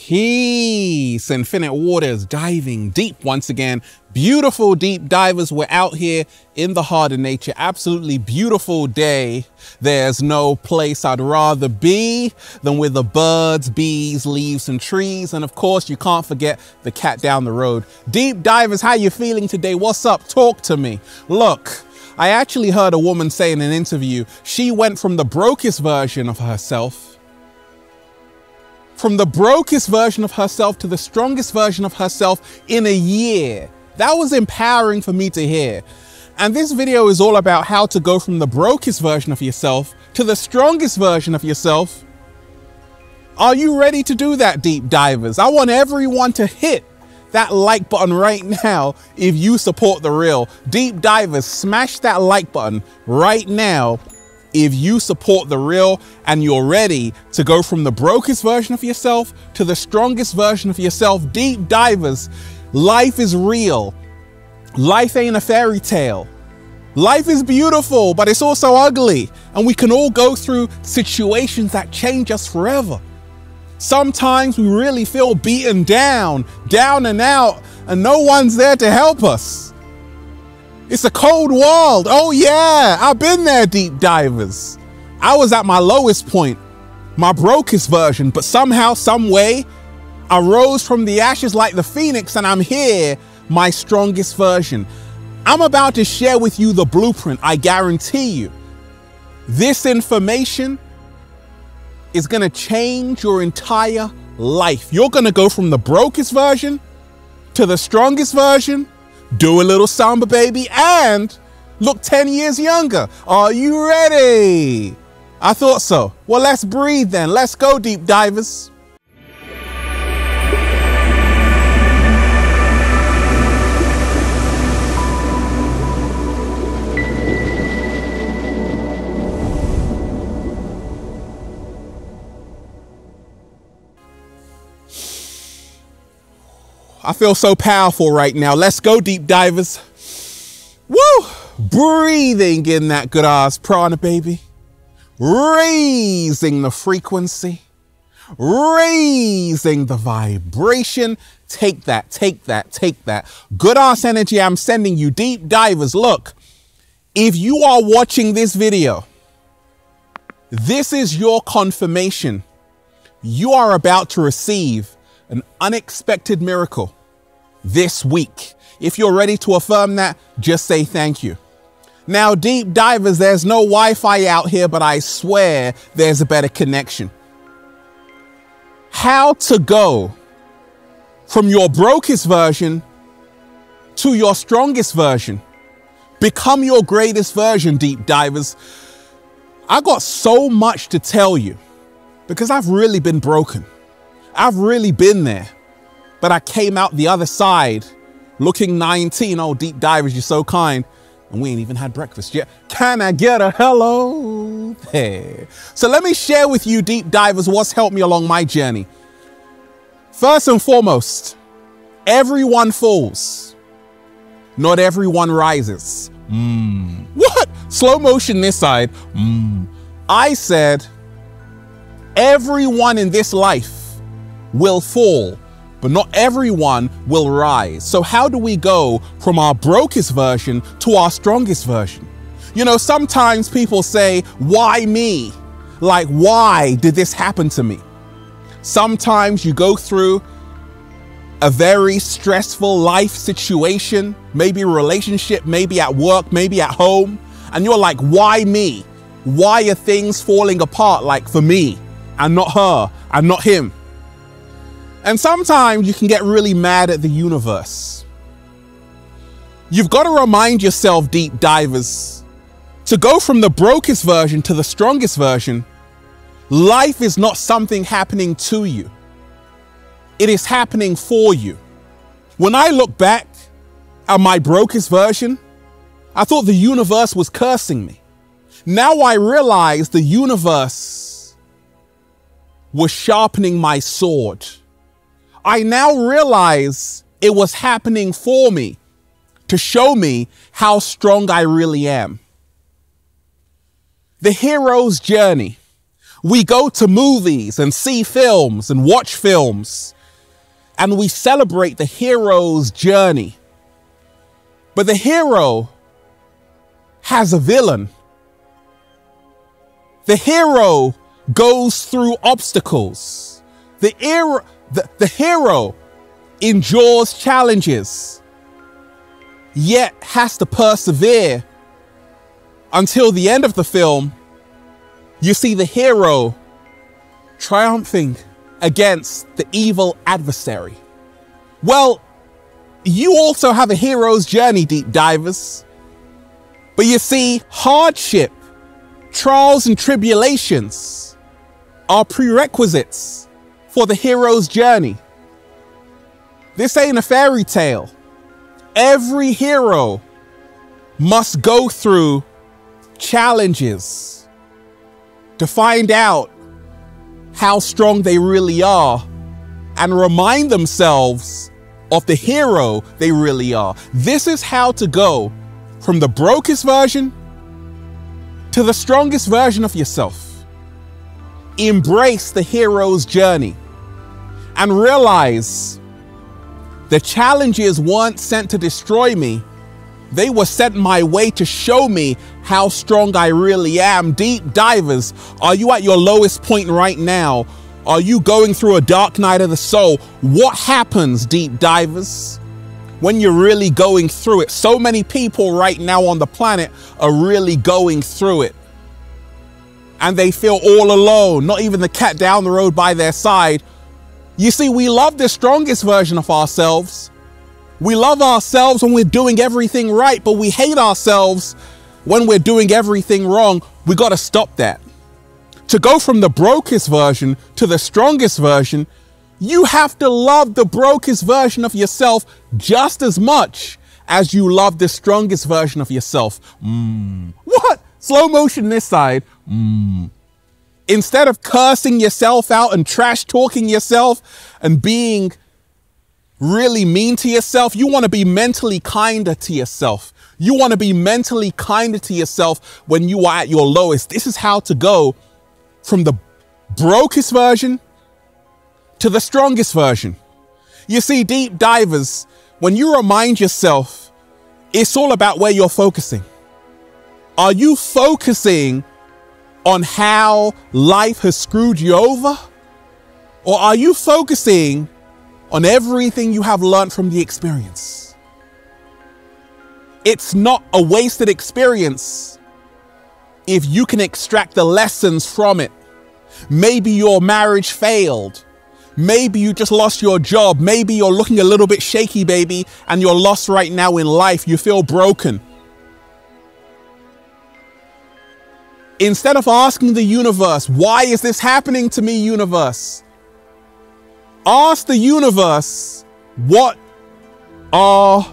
Peace. Infinite waters, diving deep once again. Beautiful deep divers. We're out here in the heart of nature. Absolutely beautiful day. There's no place I'd rather be than with the birds, bees, leaves, and trees. And of course, you can't forget the cat down the road. Deep divers, how you feeling today? What's up? Talk to me. Look, I actually heard a woman say in an interview, she went from the brokest version of herself to the strongest version of herself in a year. That was empowering for me to hear. And this video is all about how to go from the brokest version of yourself to the strongest version of yourself. Are you ready to do that, deep divers? I want everyone to hit that like button right now if you support the real. Deep divers, smash that like button right now if you support the real and you're ready to go from the brokest version of yourself to the strongest version of yourself. Deep divers, life is real. Life ain't a fairy tale. Life is beautiful, but it's also ugly. And we can all go through situations that change us forever. Sometimes we really feel beaten down and out, and no one's there to help us. It's a cold world. Oh yeah, I've been there, deep divers. I was at my lowest point, my brokest version, but somehow, some way, I rose from the ashes like the phoenix, and I'm here, my strongest version. I'm about to share with you the blueprint. I guarantee you, this information is gonna change your entire life. You're gonna go from the brokest version to the strongest version, do a little samba, baby, and look 10 years younger. Are you ready? I thought so. Well, let's breathe then. Let's go, deep divers. I feel so powerful right now. Let's go, deep divers. Woo! Breathing in that good ass prana, baby. Raising the frequency. Raising the vibration. Take that, take that, take that. Good ass energy I'm sending you, deep divers. Look, if you are watching this video, this is your confirmation. You are about to receive an unexpected miracle this week. If you're ready to affirm that, just say thank you. Now, deep divers, there's no Wi-Fi out here, but I swear there's a better connection. How to go from your brokest version to your strongest version. Become your greatest version, deep divers. I got so much to tell you because I've really been broken. I've really been there, but I came out the other side looking 19. Oh, deep divers, you're so kind. And we ain't even had breakfast yet. Can I get a hello there? So let me share with you, deep divers, what's helped me along my journey. First and foremost, everyone falls. Not everyone rises. What? Slow motion this side. I said, everyone in this life will fall, but not everyone will rise. So how do we go from our brokest version to our strongest version? You know, sometimes people say, why me? Like, why did this happen to me? Sometimes you go through a very stressful life situation, maybe a relationship, maybe at work, maybe at home, and you're like, why me? Why are things falling apart like for me and not her and not him? And sometimes you can get really mad at the universe. You've got to remind yourself, deep divers, to go from the brokest version to the strongest version. Life is not something happening to you. It is happening for you. When I look back at my brokest version, I thought the universe was cursing me. Now I realize the universe was sharpening my sword. I now realize it was happening for me to show me how strong I really am. The hero's journey. We go to movies and see films and watch films, and we celebrate the hero's journey. But the hero has a villain. The hero goes through obstacles. The hero endures challenges, yet has to persevere until the end of the film. You see the hero triumphing against the evil adversary. Well, you also have a hero's journey, deep divers. But you see, hardship, trials and tribulations are prerequisites for the hero's journey. This ain't a fairy tale. Every hero must go through challenges to find out how strong they really are and remind themselves of the hero they really are. This is how to go from the brokest version to the strongest version of yourself. Embrace the hero's journey and realize the challenges weren't sent to destroy me. They were sent my way to show me how strong I really am. Deep divers, are you at your lowest point right now? Are you going through a dark night of the soul? What happens, deep divers, when you're really going through it? So many people right now on the planet are really going through it. And they feel all alone, not even the cat down the road by their side. You see, we love the strongest version of ourselves. We love ourselves when we're doing everything right, but we hate ourselves when we're doing everything wrong. We got to stop that. To go from the brokest version to the strongest version, you have to love the brokest version of yourself just as much as you love the strongest version of yourself. What? Slow motion this side. Instead of cursing yourself out and trash talking yourself and being really mean to yourself, you want to be mentally kinder to yourself. You want to be mentally kinder to yourself when you are at your lowest. This is how to go from the brokest version to the strongest version. You see, deep divers, when you remind yourself, it's all about where you're focusing. Are you focusing on how life has screwed you over? Or are you focusing on everything you have learned from the experience? It's not a wasted experience if you can extract the lessons from it. Maybe your marriage failed. Maybe you just lost your job. Maybe you're looking a little bit shaky, baby, and you're lost right now in life. You feel broken. Instead of asking the universe, why is this happening to me, universe? Ask the universe, what are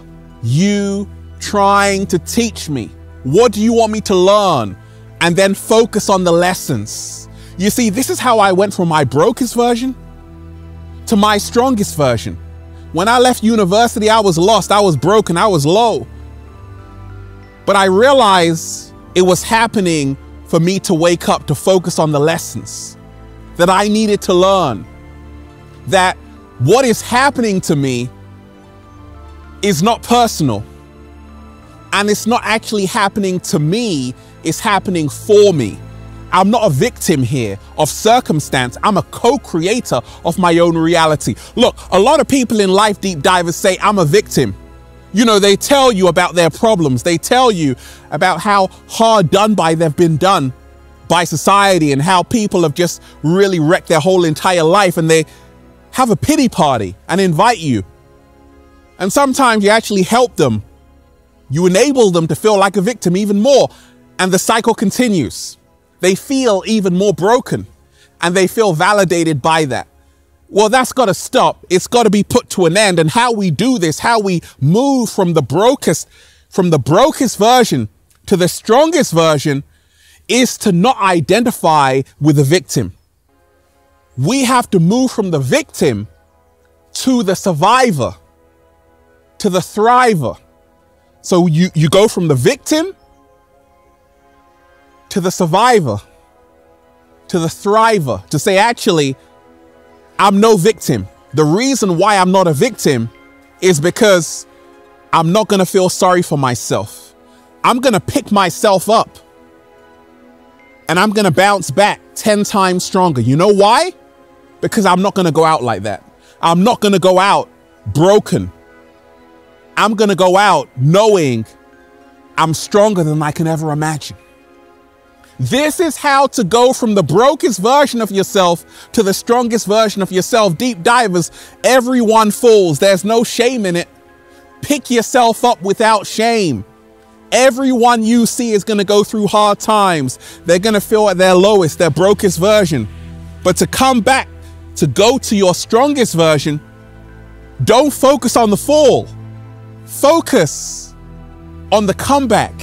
you trying to teach me? What do you want me to learn? And then focus on the lessons. You see, this is how I went from my brokest version to my strongest version. When I left university, I was lost, I was broken, I was low. But I realized it was happening for me to wake up, to focus on the lessons that I needed to learn. That what is happening to me is not personal. And it's not actually happening to me, it's happening for me. I'm not a victim here of circumstance. I'm a co-creator of my own reality. Look, a lot of people in life, deep divers, say I'm a victim. You know, they tell you about their problems. They tell you about how hard done by they've been done by society and how people have just really wrecked their whole entire life, and they have a pity party and invite you. And sometimes you actually help them. You enable them to feel like a victim even more. And the cycle continues. They feel even more broken and they feel validated by that. Well, that's got to stop. It's got to be put to an end. And how we do this, how we move from the brokest version to the strongest version, is to not identify with the victim. We have to move from the victim to the survivor, to the thriver. So you go from the victim to the survivor, to the thriver, to say, actually, I'm no victim. The reason why I'm not a victim is because I'm not going to feel sorry for myself. I'm going to pick myself up and I'm going to bounce back 10 times stronger. You know why? Because I'm not going to go out like that. I'm not going to go out broken. I'm going to go out knowing I'm stronger than I can ever imagine. This is how to go from the brokest version of yourself to the strongest version of yourself. Deep divers, everyone falls. There's no shame in it. Pick yourself up without shame. Everyone you see is going to go through hard times. They're going to feel at their lowest, their brokest version. But to come back, to go to your strongest version, don't focus on the fall. Focus on the comeback.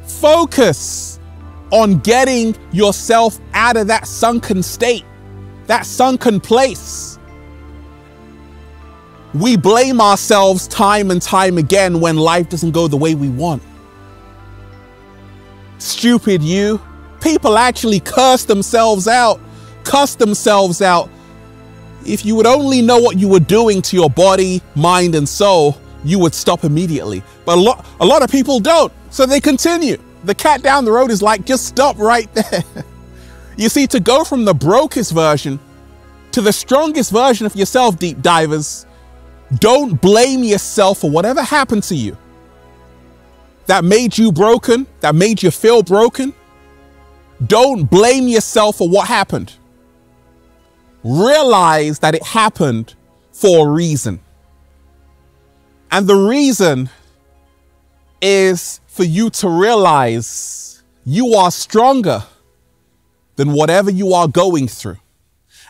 Focus on getting yourself out of that sunken state, that sunken place. We blame ourselves time and time again when life doesn't go the way we want. Stupid you. People actually curse themselves out, cuss themselves out. If you would only know what you were doing to your body, mind, and soul, you would stop immediately. But a lot of people don't, so they continue. The cat down the road is like, just stop right there. You see, to go from the brokest version to the strongest version of yourself, deep divers, don't blame yourself for whatever happened to you that made you broken, that made you feel broken. Don't blame yourself for what happened. Realize that it happened for a reason. And the reason is for you to realize you are stronger than whatever you are going through.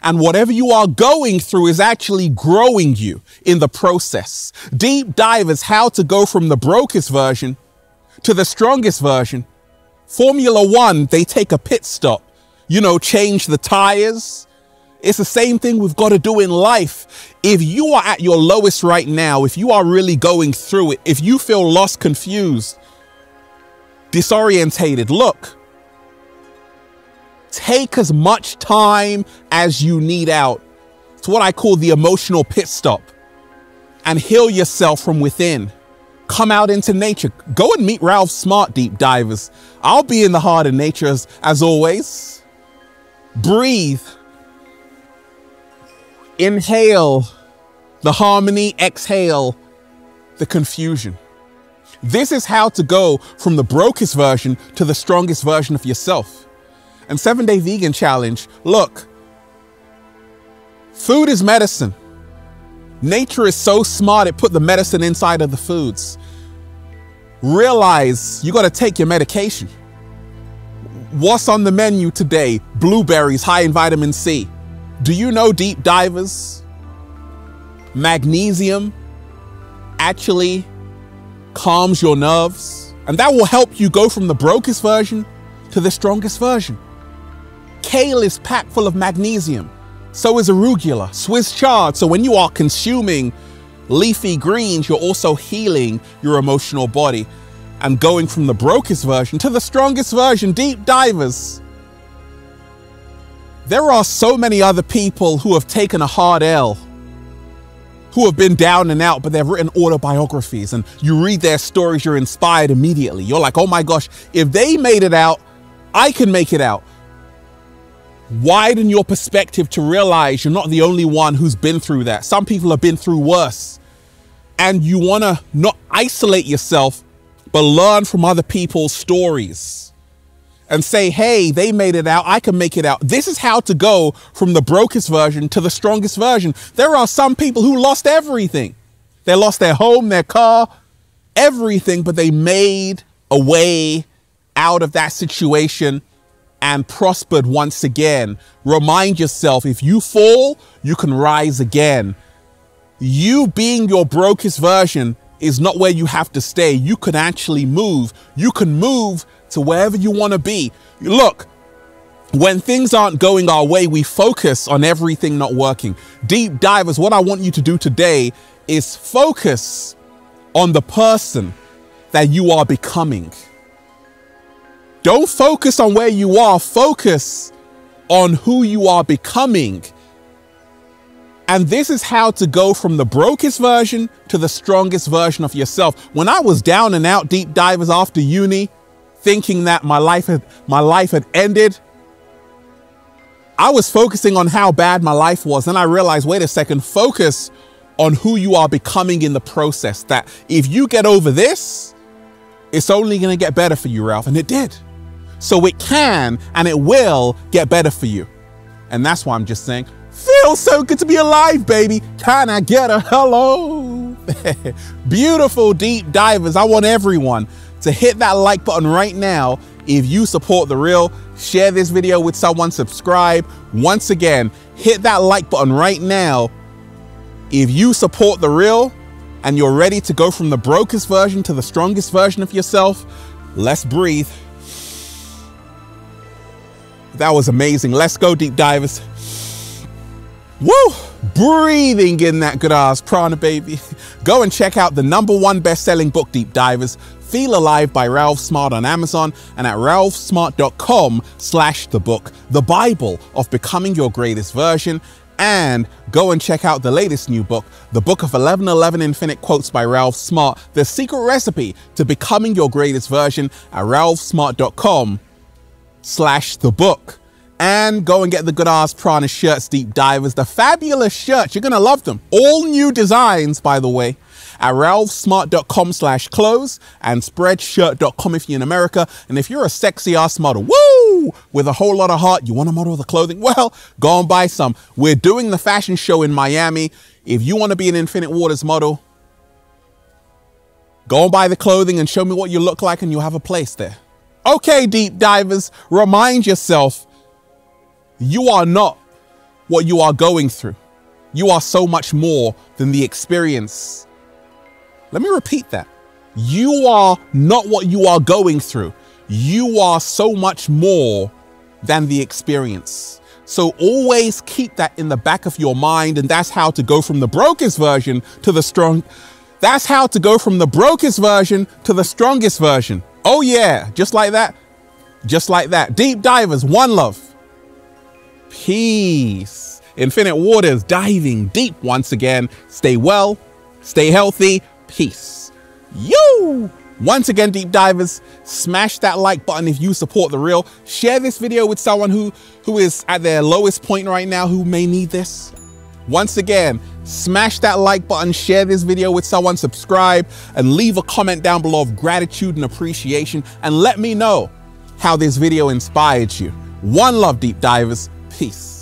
And whatever you are going through is actually growing you in the process. Deep divers, how to go from the brokest version to the strongest version. Formula One, they take a pit stop, change the tires. It's the same thing we've got to do in life. If you are at your lowest right now, if you are really going through it, if you feel lost, confused, disorientated, look, take as much time as you need out. It's what I call the emotional pit stop, and heal yourself from within. Come out into nature. Go and meet Ralph Smart, deep divers. I'll be in the heart of nature as always. Breathe. Inhale the harmony, exhale the confusion. This is how to go from the brokest version to the strongest version of yourself. And 7-Day Vegan Challenge, look, food is medicine. Nature is so smart, it put the medicine inside of the foods. Realize you got to take your medication. What's on the menu today? Blueberries, high in vitamin C. Do you know, deep divers, magnesium actually calms your nerves, and that will help you go from the brokest version to the strongest version. Kale is packed full of magnesium. So is arugula, Swiss chard. So when you are consuming leafy greens, you're also healing your emotional body and going from the brokest version to the strongest version. Deep divers, there are so many other people who have taken a hard L, who have been down and out, but they've written autobiographies, and you read their stories, you're inspired immediately. You're like, oh my gosh, if they made it out, I can make it out. Widen your perspective to realize you're not the only one who's been through that. Some people have been through worse. And you want to not isolate yourself, but learn from other people's stories and say, hey, they made it out, I can make it out. This is how to go from the brokest version to the strongest version. There are some people who lost everything. They lost their home, their car, everything, but they made a way out of that situation and prospered once again. Remind yourself, if you fall, you can rise again. You being your brokest version is not where you have to stay. You can actually move. You can move to wherever you want to be. Look, when things aren't going our way, we focus on everything not working. Deep divers, what I want you to do today is focus on the person that you are becoming. Don't focus on where you are. Focus on who you are becoming. And this is how to go from the brokest version to the strongest version of yourself. When I was down and out, deep divers, after uni, thinking that my life had ended, I was focusing on how bad my life was. Then I realized, wait a second, focus on who you are becoming in the process. That if you get over this, it's only going to get better for you, Ralph. And it did. So it can and it will get better for you. And that's why I'm just saying, feels so good to be alive, baby. Can I get a hello? Beautiful deep divers. I want everyone to hit that like button right now. If you support The Real, share this video with someone, subscribe. Once again, hit that like button right now. If you support The Real and you're ready to go from the brokest version to the strongest version of yourself, let's breathe. That was amazing. Let's go, deep divers. Woo! Breathing in that good ass prana, baby. Go and check out the #1 best-selling book, Deep Divers, Feel Alive by Ralph Smart on Amazon and at ralphsmart.com/thebook, the Bible of becoming your greatest version. And go and check out the latest new book, The Book of 1111 Infinite Quotes by Ralph Smart, the secret recipe to becoming your greatest version at ralphsmart.com/thebook. And go and get the good ass prana shirts, deep divers, the fabulous shirts. You're gonna love them. All new designs, by the way, at ralphsmart.com/clothes and spreadshirt.com if you're in America. And if you're a sexy ass model, woo, with a whole lot of heart, you want to model the clothing? Well, go and buy some. We're doing the fashion show in Miami. If you want to be an Infinite Waters model, go and buy the clothing and show me what you look like and you'll have a place there. Okay, deep divers, remind yourself, you are not what you are going through. You are so much more than the experience. Let me repeat that. You are not what you are going through. You are so much more than the experience. So always keep that in the back of your mind. And that's how to go from the brokest version to the strong. That's how to go from the brokest version to the strongest version. Oh yeah, just like that. Just like that. Deep divers, one love. Peace. Infinite Waters, diving deep once again. Stay well, stay healthy. Peace. You. Once again, deep divers, smash that like button if you support The Real. Share this video with someone who is at their lowest point right now, who may need this. Once again, smash that like button, share this video with someone, subscribe, and leave a comment down below of gratitude and appreciation. And let me know how this video inspired you. One love, deep divers. Peace.